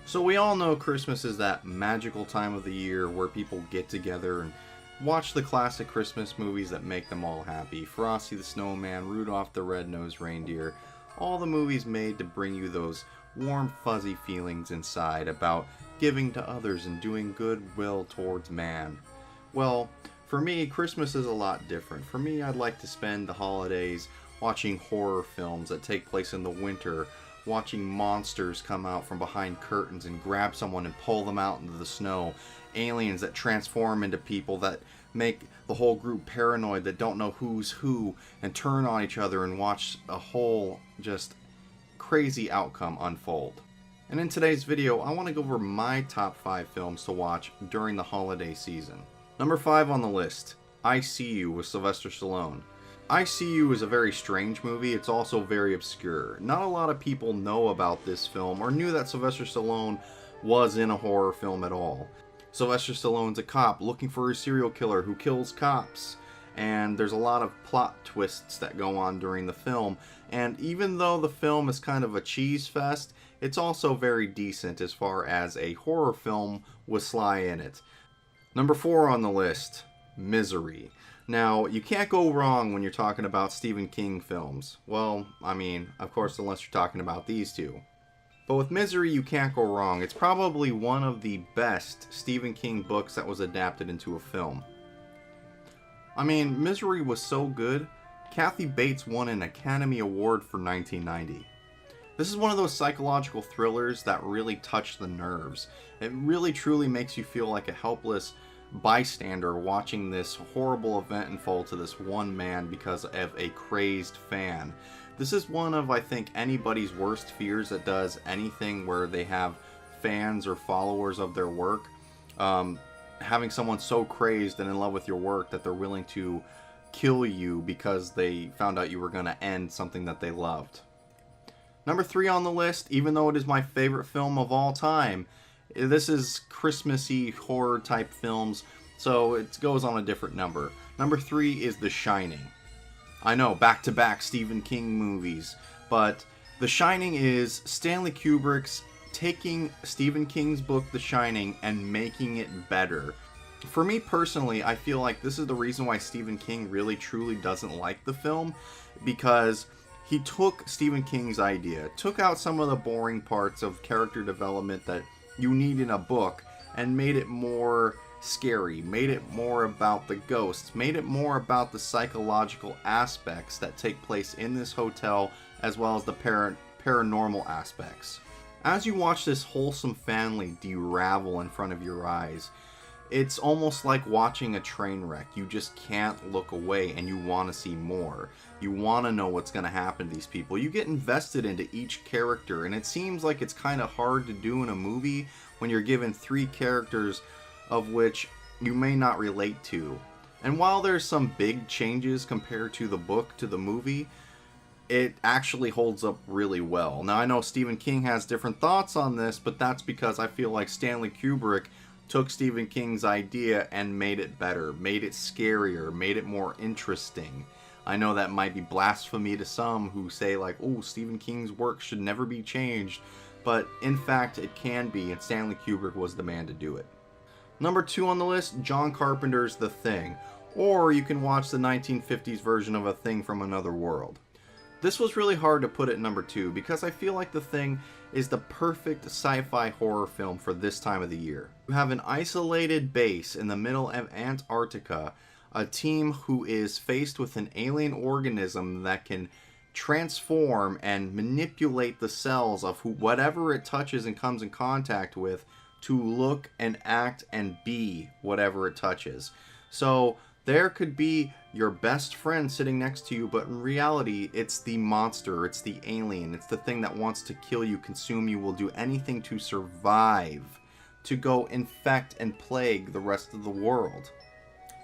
So we all know Christmas is that magical time of the year where people get together and watch the classic Christmas movies that make them all happy. Frosty the Snowman, Rudolph the Red-Nosed Reindeer, all the movies made to bring you those warm, fuzzy feelings inside about giving to others and doing goodwill towards man. Well, for me, Christmas is a lot different. For me, I'd like to spend the holidays watching horror films that take place in the winter, watching monsters come out from behind curtains and grab someone and pull them out into the snow, aliens that transform into people that make the whole group paranoid that don't know who's who and turn on each other and watch a whole just crazy outcome unfold. And in today's video, I want to go over my top 5 films to watch during the holiday season. Number 5 on the list, I See You with Sylvester Stallone. I See You is a very strange movie. It's also very obscure. Not a lot of people know about this film or knew that Sylvester Stallone was in a horror film at all. Sylvester Stallone's a cop looking for a serial killer who kills cops. And there's a lot of plot twists that go on during the film. And even though the film is kind of a cheese fest, it's also very decent as far as a horror film with Sly in it. Number 4 on the list, Misery. Now, you can't go wrong when you're talking about Stephen King films. Well, I mean, of course, unless you're talking about these two. But with Misery, you can't go wrong. It's probably one of the best Stephen King books that was adapted into a film. I mean, Misery was so good, Kathy Bates won an Academy Award for 1990. This is one of those psychological thrillers that really touch the nerves. It really truly makes you feel like a helpless bystander watching this horrible event unfold to this one man because of a crazed fan. This is one of, I think, anybody's worst fears that does anything where they have fans or followers of their work. Having someone so crazed and in love with your work that they're willing to kill you because they found out you were going to end something that they loved. Number 3 on the list, even though it is my favorite film of all time, this is Christmassy horror type films, so it goes on a different number. Number 3 is The Shining. I know, back-to-back Stephen King movies, but The Shining is Stanley Kubrick's taking Stephen King's book The Shining and making it better. For me personally, I feel like this is the reason why Stephen King really truly doesn't like the film, because he took Stephen King's idea, took out some of the boring parts of character development that you need in a book, and made it more scary, made it more about the ghosts, made it more about the psychological aspects that take place in this hotel, as well as the paranormal aspects. As you watch this wholesome family de-ravel in front of your eyes, it's almost like watching a train wreck. You just can't look away and you want to see more. You want to know what's going to happen to these people. You get invested into each character, and it seems like it's kind of hard to do in a movie when you're given 3 characters of which you may not relate to. And while there's some big changes compared to the book to the movie, it actually holds up really well. Now, I know Stephen King has different thoughts on this, but that's because I feel like Stanley Kubrick took Stephen King's idea and made it better, made it scarier, made it more interesting. I know that might be blasphemy to some who say like, oh, Stephen King's work should never be changed, but in fact it can be, and Stanley Kubrick was the man to do it. Number 2 on the list, John Carpenter's The Thing, or you can watch the 1950s version of A Thing from Another World. This was really hard to put at number 2 because I feel like The Thing is the perfect sci-fi horror film for this time of the year. You have an isolated base in the middle of Antarctica, a team who is faced with an alien organism that can transform and manipulate the cells of whatever it touches and comes in contact with to look and act and be whatever it touches. So There could be your best friend sitting next to you, but in reality, it's the monster, it's the alien, it's the thing that wants to kill you, consume you, will do anything to survive, to go infect and plague the rest of the world.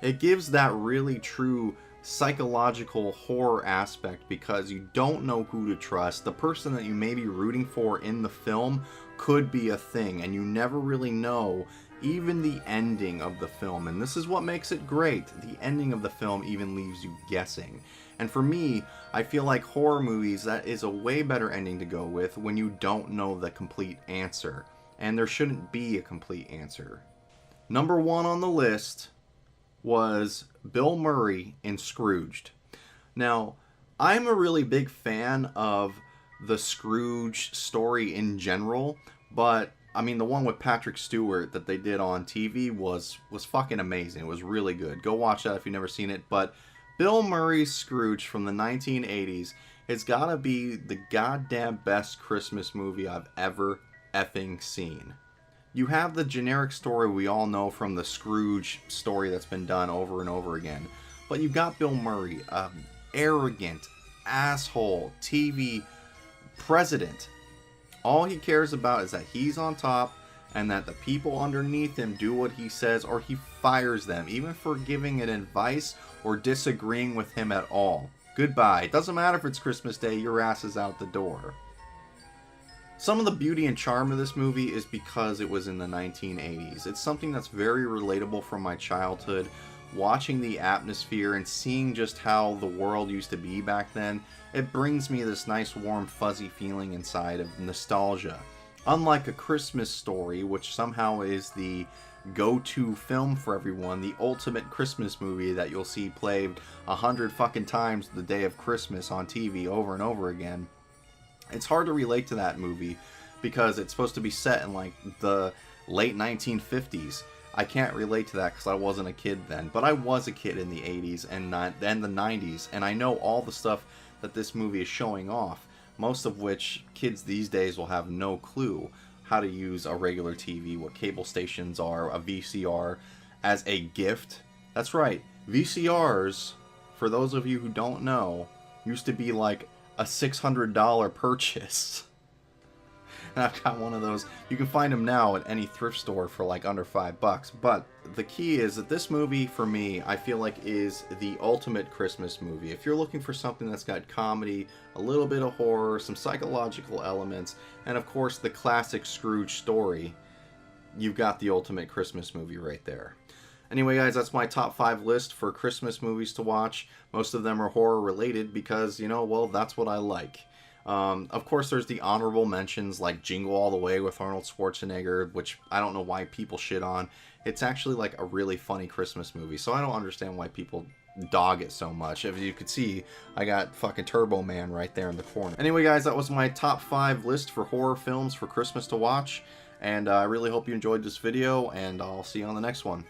It gives that really true psychological horror aspect because you don't know who to trust. The person that you may be rooting for in the film could be a thing, and you never really know even the ending of the film. And this is what makes it great. The ending of the film even leaves you guessing. And for me, I feel like horror movies, that is a way better ending to go with when you don't know the complete answer. And there shouldn't be a complete answer. Number 1 on the list was Bill Murray in Scrooged. Now, I'm a really big fan of the Scrooge story in general, but I mean, the one with Patrick Stewart that they did on TV was fucking amazing. It was really good. Go watch that if you've never seen it. But Bill Murray's Scrooge from the 1980s has got to be the goddamn best Christmas movie I've ever effing seen. You have the generic story we all know from the Scrooge story that's been done over and over again. But you've got Bill Murray, arrogant, asshole, TV president. All he cares about is that he's on top and that the people underneath him do what he says, or he fires them, even for giving an advice or disagreeing with him at all. Goodbye. It doesn't matter if it's Christmas Day, your ass is out the door. Some of the beauty and charm of this movie is because it was in the 1980s. It's something that's very relatable from my childhood. Watching the atmosphere and seeing just how the world used to be back then, it brings me this nice warm fuzzy feeling inside of nostalgia. Unlike A Christmas Story, which somehow is the go-to film for everyone, the ultimate Christmas movie that you'll see played 100 fucking times the day of Christmas on TV over and over again. It's hard to relate to that movie because it's supposed to be set in like the late 1950s. I can't relate to that because I wasn't a kid then, but I was a kid in the 80s and then the 90s, and I know all the stuff that this movie is showing off, most of which kids these days will have no clue how to use a regular TV, what cable stations are, a VCR as a gift. That's right, VCRs, for those of you who don't know, used to be like a $600 purchase. And I've got one of those. You can find them now at any thrift store for like under $5. But the key is that this movie, for me, I feel like is the ultimate Christmas movie. If you're looking for something that's got comedy, a little bit of horror, some psychological elements, and of course the classic Scrooge story, you've got the ultimate Christmas movie right there. Anyway, guys, that's my top 5 list for Christmas movies to watch. Most of them are horror related because, you know, well, that's what I like. Of course, there's the honorable mentions like Jingle All the Way with Arnold Schwarzenegger, which I don't know why people shit on. It's actually like a really funny Christmas movie, so I don't understand why people dog it so much. As you could see, I got fucking Turbo Man right there in the corner. Anyway, guys, that was my top 5 list for horror films for Christmas to watch, and I really hope you enjoyed this video, and I'll see you on the next one.